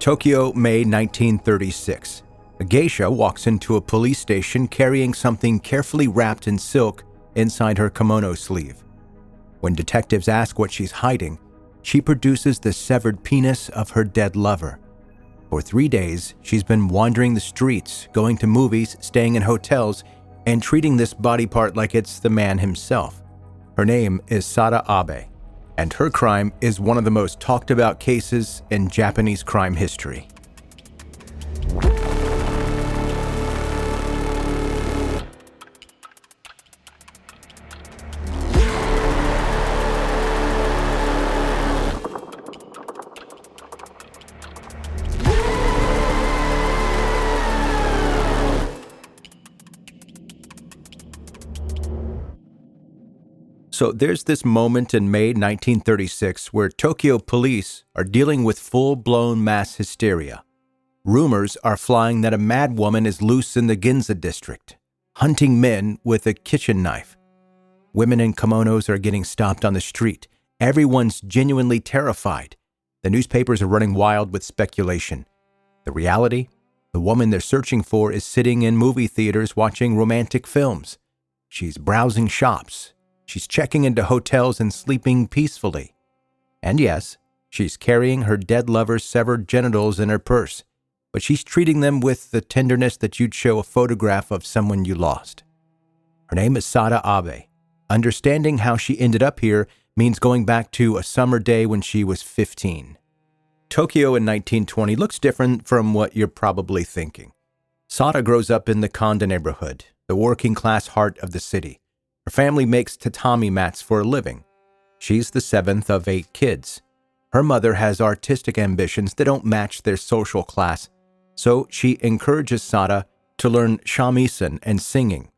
Tokyo, May 1936. A geisha walks into a police station carrying something carefully wrapped in silk inside her kimono sleeve. When detectives ask what she's hiding, she produces the severed penis of her dead lover. For 3 days, she's been wandering the streets, going to movies, staying in hotels, and treating this body part like it's the man himself. Her name is Sada Abe, and her crime is one of the most talked about cases in Japanese crime history. So there's this moment in May 1936 where Tokyo police are dealing with full-blown mass hysteria. Rumors are flying that a mad woman is loose in the Ginza district, hunting men with a kitchen knife. Women in kimonos are getting stopped on the street. Everyone's genuinely terrified. The newspapers are running wild with speculation. The reality? The woman they're searching for is sitting in movie theaters watching romantic films. She's browsing shops. She's checking into hotels and sleeping peacefully. And yes, she's carrying her dead lover's severed genitals in her purse, but she's treating them with the tenderness that you'd show a photograph of someone you lost. Her name is Sada Abe. Understanding how she ended up here means going back to a summer day when she was 15. Tokyo in 1920 looks different from what you're probably thinking. Sada grows up in the Kondo neighborhood, the working-class heart of the city. Her family makes tatami mats for a living. She's the 7th of 8 kids. Her mother has artistic ambitions that don't match their social class, so she encourages Sada to learn shamisen and singing.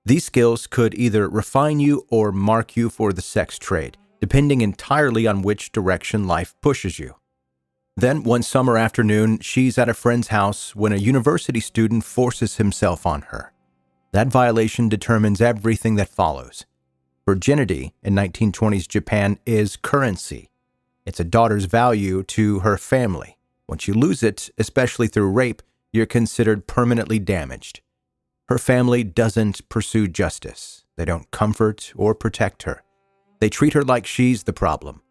These skills could either refine you or mark you for the sex trade, depending entirely on which direction life pushes you. Then, one summer afternoon, she's at a friend's house when a university student forces himself on her. That violation determines everything that follows. Virginity in 1920s Japan is currency. It's a daughter's value to her family. Once you lose it, especially through rape, you're considered permanently damaged. Her family doesn't pursue justice. They don't comfort or protect her. They treat her like she's the problem.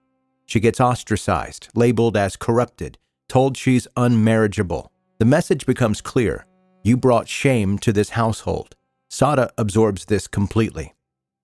She gets ostracized, labeled as corrupted, told she's unmarriageable. The message becomes clear. You brought shame to this household. Sada absorbs this completely.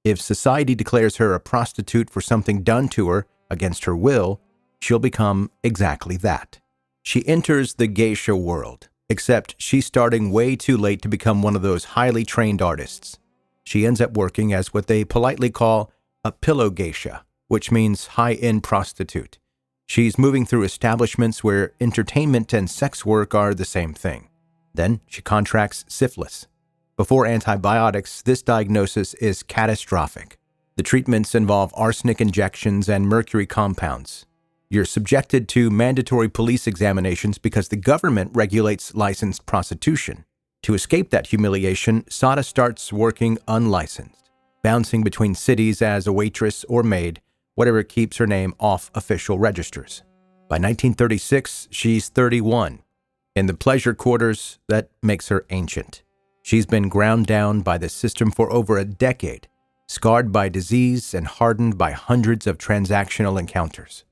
If society declares her a prostitute for something done to her against her will, she'll become exactly that. She enters the geisha world, except she's starting way too late to become one of those highly trained artists. She ends up working as what they politely call a pillow geisha, which means high-end prostitute. She's moving through establishments where entertainment and sex work are the same thing. Then she contracts syphilis. Before antibiotics, this diagnosis is catastrophic. The treatments involve arsenic injections and mercury compounds. You're subjected to mandatory police examinations because the government regulates licensed prostitution. To escape that humiliation, Sada starts working unlicensed, bouncing between cities as a waitress or maid, whatever keeps her name off official registers. By 1936, she's 31. In the pleasure quarters, that makes her ancient. She's been ground down by the system for over a decade, scarred by disease and hardened by hundreds of transactional encounters.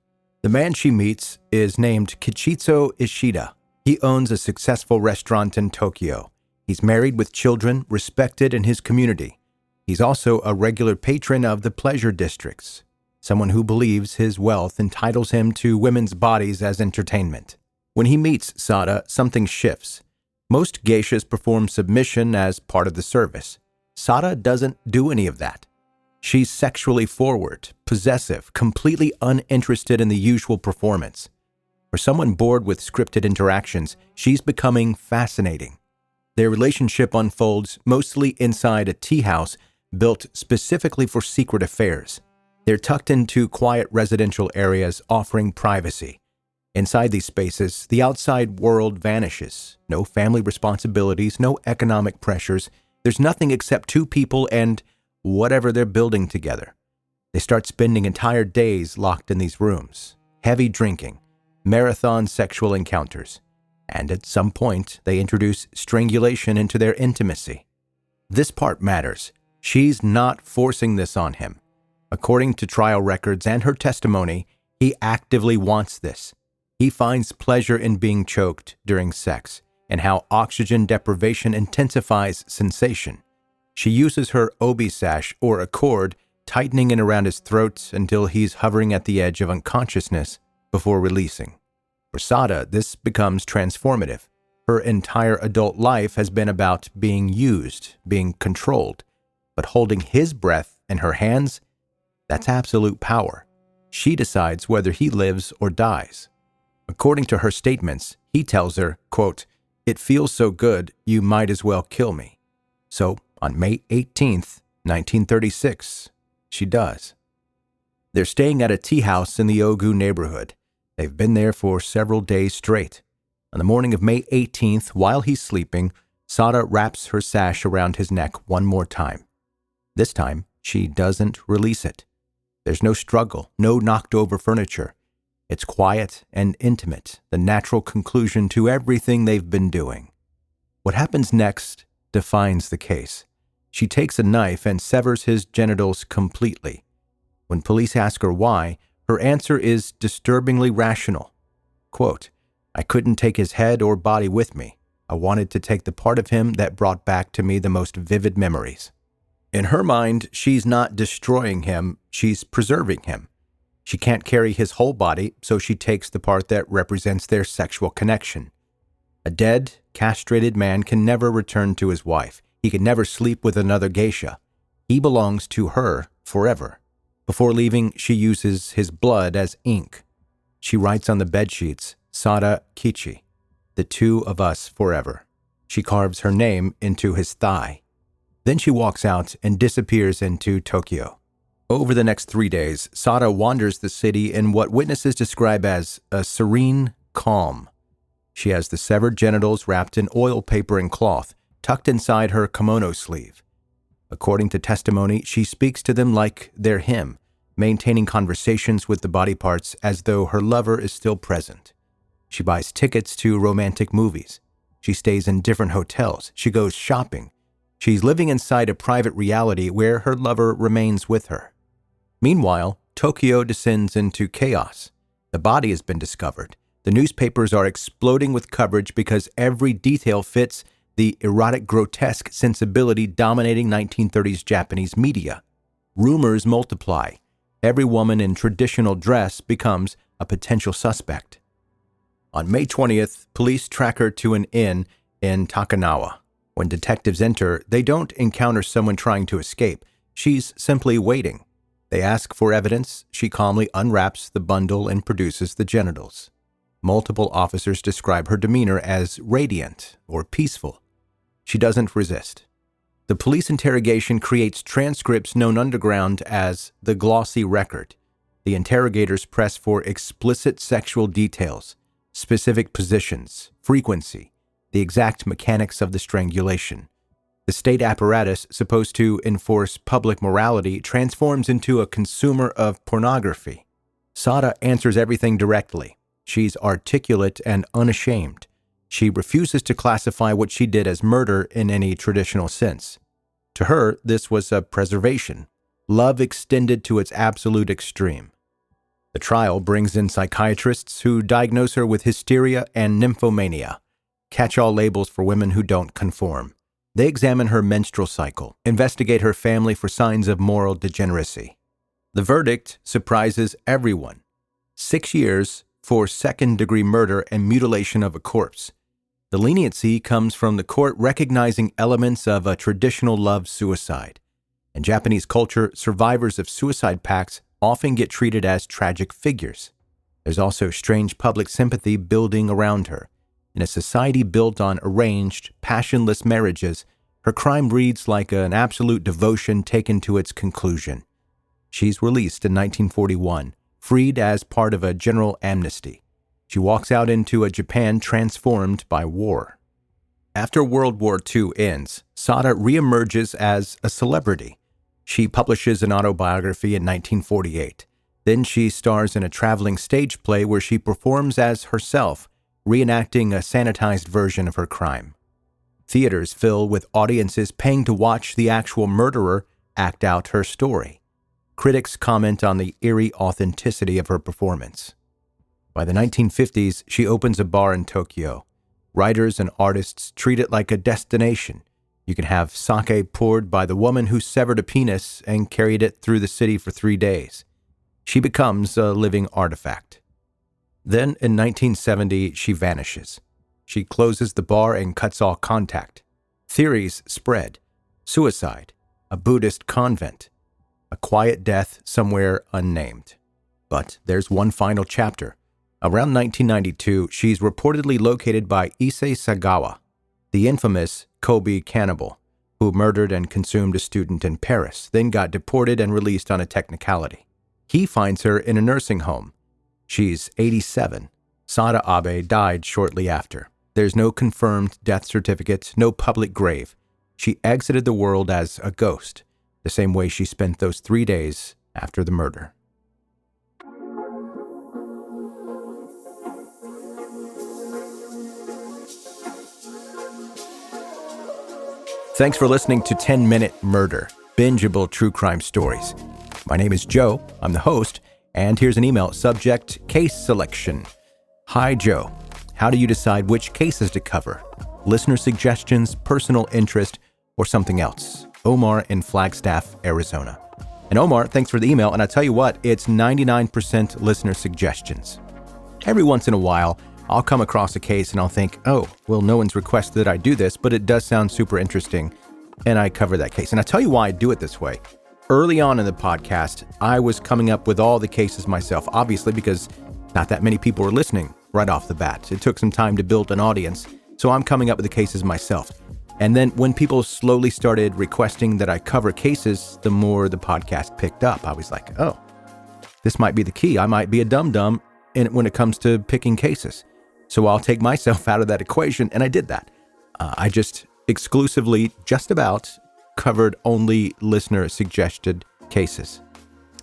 The man she meets is named Kichizo Ishida. He owns a successful restaurant in Tokyo. He's married with children, respected in his community. He's also a regular patron of the pleasure districts, someone who believes his wealth entitles him to women's bodies as entertainment. When he meets Sada, something shifts. Most geishas perform submission as part of the service. Sada doesn't do any of that. She's sexually forward, possessive, completely uninterested in the usual performance. For someone bored with scripted interactions, she's becoming fascinating. Their relationship unfolds mostly inside a teahouse built specifically for secret affairs. They're tucked into quiet residential areas offering privacy. Inside these spaces, the outside world vanishes. No family responsibilities, no economic pressures. There's nothing except two people and whatever they're building together. They start spending entire days locked in these rooms. Heavy drinking, marathon sexual encounters, and at some point they introduce strangulation into their intimacy. This part matters. She's not forcing this on him. According to trial records and her testimony, he actively wants this. He finds pleasure in being choked during sex and how oxygen deprivation intensifies sensation. She uses her obi sash or a cord, tightening it around his throat until he's hovering at the edge of unconsciousness before releasing. For Sada, this becomes transformative. Her entire adult life has been about being used, being controlled. But holding his breath in her hands, that's absolute power. She decides whether he lives or dies. According to her statements, he tells her, quote, "It feels so good, you might as well kill me." So, on May 18th, 1936, she does. They're staying at a Teahouse in the Ogu neighborhood. They've been there for several days straight. On the morning of May 18th, while he's sleeping, Sada wraps her sash around his neck one more time. This time, she doesn't release it. There's no struggle, no knocked over furniture. It's quiet and intimate, the natural conclusion to everything they've been doing. What happens next defines the case. She takes a knife and severs his genitals completely. When police ask her why, her answer is disturbingly rational. Quote, "I couldn't take his head or body with me. I wanted to take the part of him that brought back to me the most vivid memories." In her mind, she's not destroying him, she's preserving him. She can't carry his whole body, so she takes the part that represents their sexual connection. A dead, castrated man can never return to his wife. He can never sleep with another geisha. He belongs to her forever. Before leaving, she uses his blood as ink. She writes on the bedsheets, "Sada Kichi, the two of us forever." She carves her name into his thigh. Then she walks out and disappears into Tokyo. Over the next 3 days, Sada wanders the city in what witnesses describe as a serene calm. She has the severed genitals wrapped in oil paper and cloth, tucked inside her kimono sleeve. According to testimony, she speaks to them like they're him, maintaining conversations with the body parts as though her lover is still present. She buys tickets to romantic movies. She stays in different hotels. She goes shopping. She's living inside a private reality where her lover remains with her. Meanwhile, Tokyo descends into chaos. The body has been discovered. The newspapers are exploding with coverage because every detail fits the erotic grotesque sensibility dominating 1930s Japanese media. Rumors multiply. Every woman in traditional dress becomes a potential suspect. On May 20th, police track her to an inn in Takanawa. When detectives enter, they don't encounter someone trying to escape. She's simply waiting. They ask for evidence. She calmly unwraps the bundle and produces the genitals. Multiple officers describe her demeanor as radiant or peaceful. She doesn't resist. The police interrogation creates transcripts known underground as the glossy record. The interrogators press for explicit sexual details, specific positions, frequency, the exact mechanics of the strangulation. The state apparatus, supposed to enforce public morality, transforms into a consumer of pornography. Sada answers everything directly. She's articulate and unashamed. She refuses to classify what she did as murder in any traditional sense. To her, this was a preservation, love extended to its absolute extreme. The trial brings in psychiatrists who diagnose her with hysteria and nymphomania, catch-all labels for women who don't conform. They examine her menstrual cycle, investigate her family for signs of moral degeneracy. The verdict surprises everyone. 6 years for second-degree murder and mutilation of a corpse. The leniency comes from the court recognizing elements of a traditional love suicide. In Japanese culture, survivors of suicide pacts often get treated as tragic figures. There's also strange public sympathy building around her. In a society built on arranged, passionless marriages, her crime reads like an absolute devotion taken to its conclusion. She's released in 1941, freed as part of a general amnesty. She walks out into a Japan transformed by war. After World War II ends, Sada reemerges as a celebrity. She publishes an autobiography in 1948. Then she stars in a traveling stage play where she performs as herself, reenacting a sanitized version of her crime. Theaters fill with audiences paying to watch the actual murderer act out her story. Critics comment on the eerie authenticity of her performance. By the 1950s, she opens a bar in Tokyo. Writers and artists treat it like a destination. You can have sake poured by the woman who severed a penis and carried it through the city for 3 days. She becomes a living artifact. Then, in 1970, she vanishes. She closes the bar and cuts all contact. Theories spread. Suicide, a Buddhist convent, a quiet death somewhere unnamed. But there's one final chapter. Around 1992, she's reportedly located by Issei Sagawa, the infamous Kobe cannibal, who murdered and consumed a student in Paris, then got deported and released on a technicality. He finds her in a nursing home. She's 87. Sada Abe died shortly after. There's no confirmed death certificate, no public grave. She exited the world as a ghost, the same way she spent those 3 days after the murder. Thanks for listening to 10-Minute Murder, bingeable true crime stories. My name is Joe, I'm the host, and here's an email, subject, case selection. Hi Joe, how do you decide which cases to cover? Listener suggestions, personal interest, or something else? Omar in Flagstaff, Arizona. And Omar, thanks for the email, and I tell you what, it's 99% listener suggestions. Every once in a while, I'll come across a case and I'll think, oh, well, no one's requested that I do this, but it does sound super interesting, and I cover that case. And I tell you why I do it this way. Early on in the podcast, I was coming up with all the cases myself, obviously because not that many people were listening right off the bat. It took some time to build an audience, so I'm coming up with the cases myself. And then when people slowly started requesting that I cover cases, the more the podcast picked up. I was like, oh, this might be the key. I might be a dum-dum when it comes to picking cases. So I'll take myself out of that equation, and I did that. I just exclusively, just about, covered only listener-suggested cases.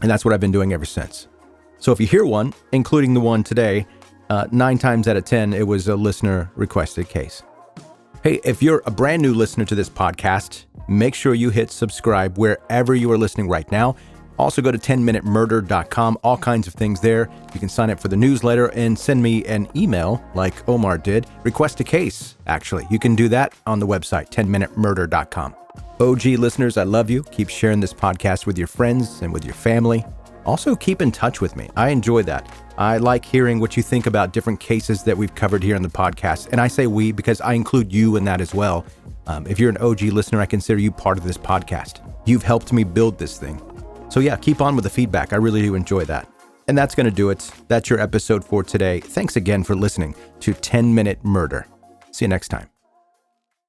And that's what I've been doing ever since. So if you hear one, including the one today, 9 times out of 10, it was a listener-requested case. Hey, if you're a brand new listener to this podcast, make sure you hit subscribe wherever you are listening right now. Also go to 10minutemurder.com, all kinds of things there. You can sign up for the newsletter and send me an email like Omar did. Request a case, actually. You can do that on the website, 10minutemurder.com. OG listeners, I love you. Keep sharing this podcast with your friends and with your family. Also, keep in touch with me. I enjoy that. I like hearing what you think about different cases that we've covered here on the podcast. And I say we because I include you in that as well. If you're an OG listener, I consider you part of this podcast. You've helped me build this thing. So yeah, keep on with the feedback. I really do enjoy that. And that's going to do it. That's your episode for today. Thanks again for listening to 10-Minute Murder. See you next time.